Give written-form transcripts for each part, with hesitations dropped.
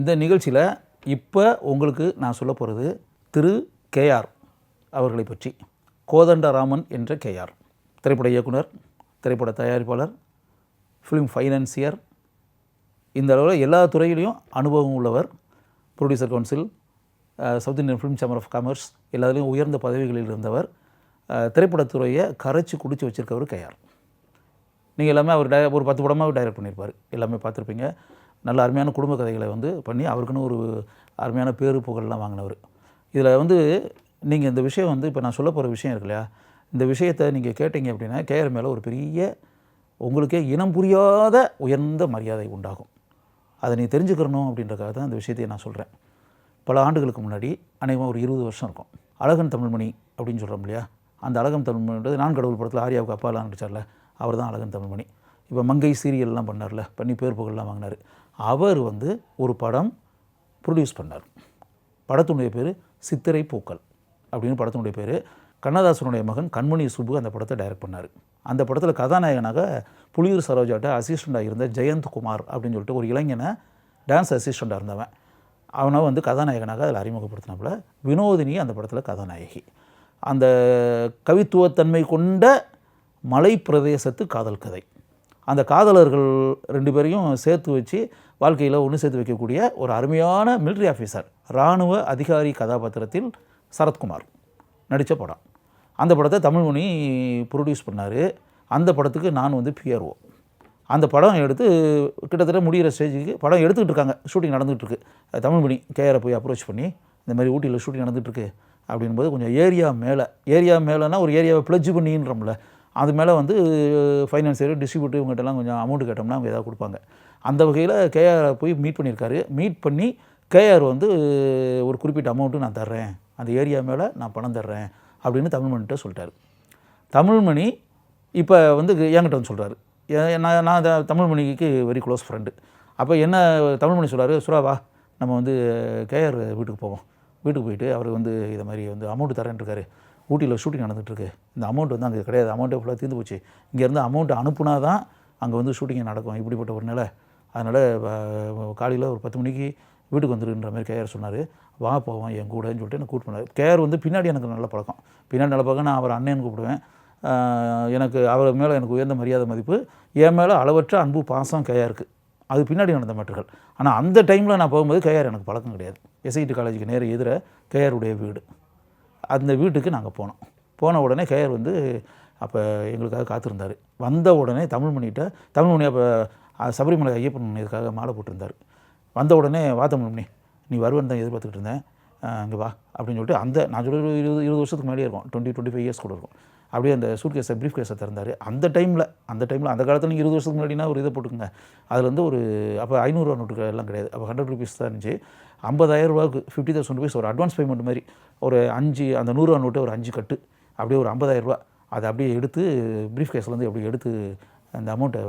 இந்த நிகழ்ச்சியில் இப்போ உங்களுக்கு நான் சொல்ல போகிறது திரு கேஆர் அவர்களை பற்றி. கோதண்டராமன் என்ற கேஆர் திரைப்பட இயக்குனர், திரைப்பட தயாரிப்பாளர், ஃபிலிம் ஃபைனான்சியர், இந்த அளவில் எல்லா துறையிலையும் அனுபவம் உள்ளவர். Producer council, south Indian film chamber of commerce எல்லாத்துலேயும் உயர்ந்த பதவிகளில் இருந்தவர். திரைப்படத்துறையை கரைச்சி குடிச்சு வச்சுருக்கவர் கேஆர். நீங்கள் எல்லாமே அவர் ஒரு 10 படமாக டைரக்ட் பண்ணியிருப்பார், எல்லாமே பார்த்துருப்பீங்க. நல்ல அருமையான குடும்ப கதைகளை பண்ணி அவருக்குன்னு ஒரு அருமையான பேரு புகழ்லாம் வாங்கினவர். இதில் நீங்கள் இந்த விஷயம் இப்போ நான் சொல்ல போகிற விஷயம் இருக்கு இல்லையா, இந்த விஷயத்தை நீங்கள் கேட்டீங்க அப்படின்னா கேஆர் மேலே ஒரு பெரிய உங்களுக்கே இனம் புரியாத உயர்ந்த மரியாதை உண்டாகும். அதை நீ தெரிஞ்சுக்கிறணும் அப்படின்றக்காக தான் இந்த விஷயத்தையே நான் சொல்கிறேன். பல ஆண்டுகளுக்கு முன்னாடி, அநேகமாக ஒரு 20 வருஷம் இருக்கும், அழகன் தமிழ்மணி அப்படின்னு சொல்கிறோம் இல்லையா, அந்த அழகன் தமிழ்மணின்றது நான் கடவுள் படத்தில் ஆரியாவுக்கு அப்பாலாம் நடிச்சார்ல, அவர் தான் அழகன் தமிழ்மணி. இப்போ மங்கை சீரியல்லாம் பண்ணார்ல, பண்ணி பேர் புகழ்லாம் வாங்கினார். அவர் ஒரு படம் ப்ரொடியூஸ் பண்ணார். படத்தினுடைய பேர் சித்திரை பூக்கள் அப்படின்னு படத்தினுடைய பேர். கண்ணதாசனுடைய மகன் கண்மணி சுப்பு அந்த படத்தை டைரக்ட் பண்ணார். அந்த படத்தில் கதாநாயகனாக புலியூர் சரோஜாட்ட அசிஸ்டண்ட்டாக இருந்த ஜெயந்த் குமார் அப்படின்னு சொல்லிட்டு ஒரு இளைஞனை டான்ஸ் அசிஸ்டண்ட்டாக இருந்தவன், அவனை கதாநாயகனாக அதில் அறிமுகப்படுத்தினாப்புல. வினோதினி அந்த படத்தில் கதாநாயகி. அந்த கவித்துவத்தன்மை கொண்ட மலை பிரதேசத்து காதல் கதை. அந்த காதலர்கள் 2 பேரையும் சேர்த்து வச்சு வாழ்க்கையில் ஒன்று சேர்த்து வைக்கக்கூடிய ஒரு அருமையான மிலிட்ரி ஆஃபீஸர், இராணுவ அதிகாரி கதாபாத்திரத்தில் சரத்குமார் நடித்த படம். அந்த படத்தை தமிழ்மணி ப்ரொடியூஸ் பண்ணார். அந்த படத்துக்கு நான் பிஆர்ஓ. அந்த படம் எடுத்து கிட்டத்தட்ட முடிகிற ஸ்டேஜுக்கு படம் எடுத்துக்கிட்டு இருக்காங்க, ஷூட்டிங் நடந்துகிட்ருக்கு. தமிழ்மணி கேஆரை போய் அப்ரோச் பண்ணி, இந்த மாதிரி ஊட்டியில் ஷூட்டிங் நடந்துகிட்ருக்கு அப்படின்போது, கொஞ்சம் ஏரியா மேலேனா ஒரு ஏரியாவை ப்ளட்ஜ் பண்ணின்றோம்ல, அது மேலே ஃபைனான்சியர், டிஸ்ட்ரிபியூட்டர் இவங்ககிட்டலாம் கொஞ்சம் அமௌண்ட் கேட்டோம்னா அவங்க ஏதாவது கொடுப்பாங்க. அந்த வகையில் கேஆரை போய் மீட் பண்ணியிருக்காரு. மீட் பண்ணி கேஆர் ஒரு குறிப்பிட்ட அமௌண்ட்டு நான் தர்றேன், அந்த ஏரியா மேலே நான் பணம் தர்றேன் அப்படின்னு தமிழ்மணிகிட்ட சொல்லிட்டார். தமிழ்மணி இப்போ என்கிட்ட சொல்கிறாரு. நான் தமிழ்மணிக்கு வெரி க்ளோஸ் ஃப்ரெண்டு. அப்போ என்ன தமிழ்மணி சொல்கிறாரு, சுறாவா நம்ம கேஆர் வீட்டுக்கு போவோம். வீட்டுக்கு போயிட்டு அவர் இதை மாதிரி அமௌண்ட்டு தரேன்னு இருக்காரு, ஊட்டியில் ஷூட்டிங் நடந்துகிட்ருக்கு, இந்த அமௌண்ட் அங்கே கிடையாது, அமௌண்ட்டே ஃபுல்லாக தீர்ந்து போச்சு, இங்கேருந்து அமௌண்ட்டு அனுப்புனா தான் அங்கே ஷூட்டிங் நடக்கும், இப்படிப்பட்ட ஒரு நிலை. அதனால் காலையில் ஒரு 10 மணிக்கு வீட்டுக்கு வந்துருன்ற மாதிரி கேஆர் சொன்னார். வா போவோம் என் கூடன்னு சொல்லிட்டு எனக்கு கூப்பிட்டு பண்ணார். கேஆர் பின்னாடி எனக்கு நல்ல பழக்கம், நான் அவர் அண்ணன் கூப்பிடுவேன். எனக்கு அவர் மேலே எனக்கு உயர்ந்த மரியாதை மதிப்பு, என் மேலே அளவற்ற அன்பு பாசம் கேஆருக்கு. அது பின்னாடி நடந்த மேட்டர்கள். ஆனால் அந்த டைமில் நான் போகும்போது கேஆர் எனக்கு பழக்கம் கிடையாது. எஸ்ஐடி காலேஜுக்கு நேர எதிர கேஆருடைய வீடு. அந்த வீட்டுக்கு நாங்கள் போன உடனே கேஆர் அப்போ எங்களுக்காக காத்திருந்தார். வந்த உடனே தமிழ்மணி அப்போ சபரிமலை ஐயப்பன் இதுக்காக மாலை போட்டிருந்தார். வந்த உடனே வா தமிழ்மணி, நீ வருவேன்னு தான் எதிர்பார்த்துக்கிட்டு இருந்தேன், இங்கே வா அப்படின்னு சொல்லிட்டு, நான் சொல்ல 20 வருஷத்துக்கு முன்னாடியே இருக்கும், 20-25 இயர்ஸ் கூட இருக்கும். அப்படியே அந்த சூட்கேஸை ப்ரீஃப் கேஸை திறந்தார். அந்த டைமில் அந்த காலத்தில் நீங்கள் 20 வருஷத்துக்கு முன்னாடினா ஒரு இதை போட்டுக்கோங்க, அதில் அப்போ 500 ரூபா நோட்டுக்கு எல்லாம் கிடையாது, அப்போ 100 ருபீஸ் தான் இருந்துச்சு. 50,000 ரூபாய்க்கு 50,000 ருபீஸ் ஒரு அட்வான்ஸ் பேமெண்ட் மாதிரி ஒரு 5, அந்த 100 ரூபா நோட்டு ஒரு 5 கட்டு, அப்படியே ஒரு 50,000 ரூபா. அதை அப்படியே எடுத்து ப்ரீஃப் கேஸ்லேருந்து அப்படியே எடுத்து, அந்த அமௌண்ட்டை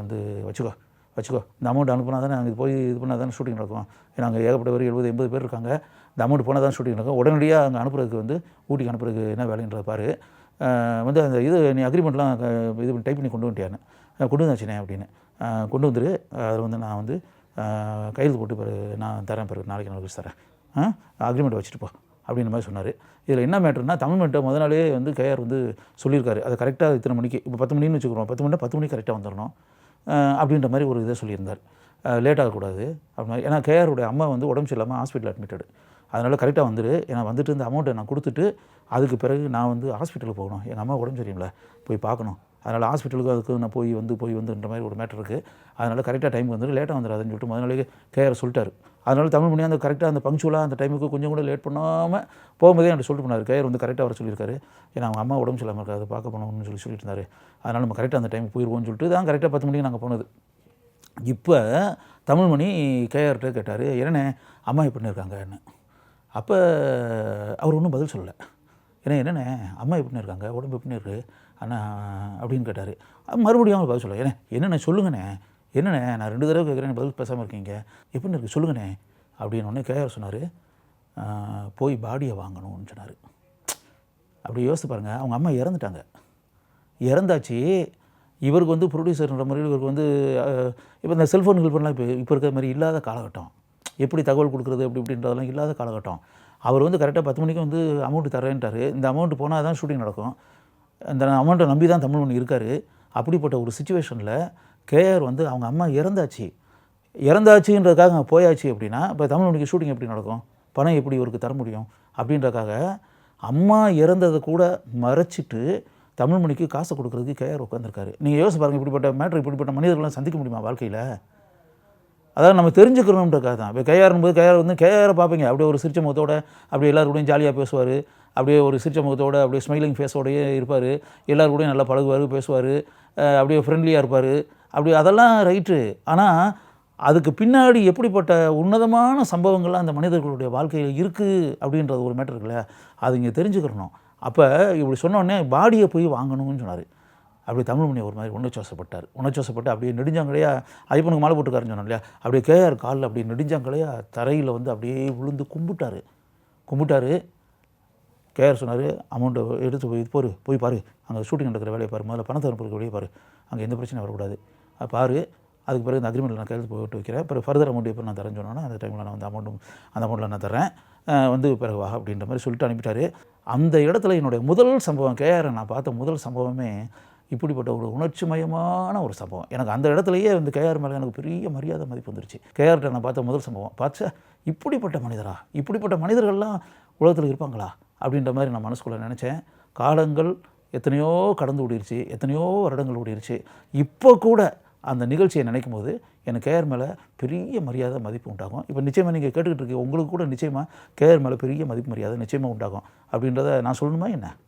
வச்சுக்கோ, இந்த அமௌண்ட் அனுப்புனா தானே நாங்கள் போய் இது பண்ணால் தானே ஷூட்டிங் நடக்கும், நாங்கள் ஏகப்பட்ட பேர் 70-80 பேர் இருக்காங்க, இந்த அமௌண்ட் போனால் தான் ஷூட்டிங் நடக்கும், உடனடியாக அங்கே அனுப்புறதுக்கு ஊட்டிக்கு அனுப்புறதுக்கு என்ன வேலைன்றதை பாரு, அந்த இது நீ அக்ரிமெண்ட்லாம் இது டைப் பண்ணி கொண்டு வந்துட்டியான்னு. கொண்டு வந்தாச்சுனே அப்படின்னு கொண்டு வந்துரு, அதில் நான் கையெழுத்து போட்டு பிறகு நான் தரேன், பிறகு நாளைக்கு நான் தரேன், அக்ரிமெண்ட் வச்சுட்டு போ அப்படின்ற மாதிரி சொன்னார். இதில் என்ன மேட்டர்னா, தமிழ்மணிட்ட முதல் நாளே கேஆர் சொல்லியிருக்காரு, அது கரெக்டாக இத்தனை மணிக்கு, இப்போ 10 மணின்னு வச்சுக்கிறோம், 10 மணிக்கு கரெக்டாக வந்துடணும் அப்படின்ற மாதிரி ஒரு இதை சொல்லியிருந்தார். லேட் ஆகக்கூடாது அப்படின்னா, ஏன்னா கேஆருடைய அம்மா உடம்பு சரியில்லாமல் ஹாஸ்பிட்டல் அட்மிட்டடு, அதனால் கரெக்டாக வந்துடு, ஏன்னா வந்துட்டு இந்த அமௌண்ட்டை நான் கொடுத்துட்டு அதுக்கு பிறகு நான் ஹாஸ்பிட்டலுக்கு போகணும், எங்கள் அம்மா உடம்பு சரியில்லை போய் பார்க்கணும், அதனால் ஹாஸ்பிட்டலுக்கு அதுக்கு நான் போய் வந்துன்ற மாதிரி ஒரு மேட்டர் இருக்குது, அதனால் கரெக்டாக டைமுக்கு வந்துட்டு லேட்டாக வந்துடாதுன்னு சொல்லிட்டு முதல் நாளைக்கு கேஆர் சொல்லிட்டார். அதனால் தமிழ்மணி கரெக்டாக அந்த பங்க்சுவலாக அந்த டைமுக்கு கொஞ்சம் கூட லேட் பண்ணாமல் போகும்போதே என்கிட்ட சொல்லிட்டு போனார். கேஆர் கரெக்டாக வர சொல்லியிருக்காரு, ஏன்னா அவங்க அம்மா உடம்பு சரியில்லாமல் இருக்காது, பார்க்க போகணும்னு சொல்லிட்டு இருந்தார், அதனால் நம்ம கரெக்டாக அந்த டைமுக்கு போயிடுவோம்னு சொல்லிட்டு தான் கரெக்டாக 10 மணிக்கு நாங்கள் போனது. இப்போ தமிழ்மணி கேஆர்கிட்ட கேட்டார், என்னண்ணே அம்மா எப்படி இருக்காங்கன்னு. அப்போ அவர் ஒன்றும் பதில் சொல்லலை. ஏன்னா என்னண்ணே அம்மா எப்படி இருக்காங்க, உடம்பு எப்படி இருக்குது அண்ணா அப்படின்னு கேட்டார். மறுபடியும் அவங்க பதில் சொல்ல, என்னண்ணே சொல்லுங்கண்ணே, என்னண்ணே நான் 2 தடவை கேட்குறேன், பதில் பேசாமல் இருக்கீங்க, எப்படி இருக்குது சொல்லுங்கண்ணே அப்படின்னு ஒன்று கேஆர் சொன்னார். போய் பாடியை வாங்கணும்னு சொன்னார். அப்படி யோசித்து பாருங்கள், அவங்க அம்மா இறந்தாச்சு, இவருக்கு ப்ரொடியூசர்ன்ற மாதிரி இவருக்கு இப்போ இந்த செல்ஃபோன் பண்ணலாம் இப்போ இருக்கிற மாதிரி இல்லாத காலகட்டம். எப்படி தகவல் கொடுக்குறது அப்படி இப்படின்றதெல்லாம் இல்லாத காலகட்டம். அவர் வந்து கரெக்டாக 10 மணிக்கு வந்து அமௌண்ட்டு தரேன்ட்டாரு. இந்த அமௌண்ட் போனால் தான் ஷூட்டிங் நடக்கும். அந்த அமௌண்ட்டை நம்பி தான் தமிழ்மணி இருக்கார். அப்படிப்பட்ட ஒரு சிச்சுவேஷனில் கேஆர் வந்து அவங்க அம்மா இறந்தாச்சுன்றதுக்காக அங்கே போயாச்சு அப்படின்னா, இப்போ தமிழ்மணிக்கு ஷூட்டிங் எப்படி நடக்கும்? பணம் எப்படி இவருக்கு தர முடியும்? அப்படின்றதுக்காக அம்மா இறந்ததை கூட மறைச்சிட்டு தமிழ்மணிக்கு காசை கொடுக்குறதுக்கு கேஆர் உட்காந்துருக்காரு. நீங்கள் யோசிச்சு பாருங்கள், இப்படிப்பட்ட மேட்ரு இப்படிப்பட்ட மனிதர்கள்லாம் சந்திக்க முடியுமா வாழ்க்கையில்? அதாவது நம்ம தெரிஞ்சுக்கணுன்றக்காக தான். இப்போ கேஆர் வந்து கேஆரை பார்ப்பீங்க, அப்படியே ஒரு சிரிச்ச முகத்தோட அப்படியே எல்லாருக்கூடையும் ஜாலியாக பேசுவார். அப்படியே ஒரு சிரிச்ச முகத்தோட அப்படியே ஸ்மைலிங் ஃபேஸோடையே இருப்பார். எல்லாருக்கூடையும் நல்லா பழகுவார், பேசுவார், அப்படியே ஃப்ரெண்ட்லியாக இருப்பார். அப்படி அதெல்லாம் ரைட்டு. ஆனால் அதுக்கு பின்னாடி எப்படிப்பட்ட உன்னதமான சம்பவங்கள்லாம் அந்த மனிதர்களுடைய வாழ்க்கையில் இருக்குது அப்படின்றது ஒரு மேட்டர் இருக்குல்ல, அது இங்கே தெரிஞ்சுக்கிறணும். அப்போ இப்படி சொன்னோடனே பாடியை போய் வாங்கணும்னு சொன்னார். அப்படி தமிழ்மணி ஒரு மாதிரி உணர்ச்சிவசப்பட்டு அப்படியே நெடுஞ்சாங்கலையா ஐயப்பனுக்கு மாலை போட்டுக்காருன்னு சொன்னோம் இல்லையா, அப்படியே கேஆர் காலில் அப்படியே நெடுஞ்சாங்கலையா தரையில் வந்து அப்படியே விழுந்து கும்பிட்டாரு. கேஆர் சொன்னார், அமௌண்ட்டை எடுத்து போய் பாரு, அங்கே ஷூட்டிங் நடக்கிற வேலையை பாரு, முதல்ல பணத்தை அனுப்புறதுக்கு வெளியே பாரு, அங்கே எந்த பிரச்சனையும் வரக்கூடாது, பாரு, அதுக்கு பிறகு இந்த அக்ரிமெண்ட்டில் நான் கையெழுத்து போட்டு வைக்கிறேன், பிறகு ஃபர்தர் அமௌண்ட் எப்போ நான் தரேன்னு சொன்னோன்னா அந்த டைமில் நான் வந்து அந்த அமௌண்ட்டில் நான் தரேன், வந்து பிறகு வா அப்படின்ற மாதிரி சொல்லிட்டு அனுப்பிட்டார். அந்த இடத்துல என்னுடைய முதல் சம்பவம், கேஆரை நான் பார்த்த முதல் சம்பவமே இப்படிப்பட்ட ஒரு உணர்ச்சிமயமான ஒரு சம்பவம். எனக்கு அந்த இடத்துலையே வந்து கேஆர் மேலே எனக்கு பெரிய மரியாதை மதிப்பு வந்துருச்சு. கேஆர்கிட்ட நான் பார்த்த முதல் சம்பவம் இப்படிப்பட்ட மனிதர்கள்லாம் உலகத்தில் இருப்பாங்களா அப்படின்ற மாதிரி நான் மனசுக்குள்ளே நினச்சேன். காலங்கள் எத்தனையோ கடந்து ஓடிடுச்சு, எத்தனையோ வருடங்கள் ஓடிடுச்சு. இப்போ கூட அந்த நிகழ்ச்சியை நினைக்கும் போது எனக்கு கேஆர் மேலே பெரிய மரியாதை மதிப்பு உண்டாகும். இப்போ நிச்சயமாக நீங்கள் கேட்டுக்கிட்டு இருக்கீங்க, உங்களுக்கு கூட நிச்சயமாக கேஆர் மேலே பெரிய மதிப்பு மரியாதை நிச்சயமாக உண்டாகும். அப்படின்றத நான் சொல்லணுமா என்ன?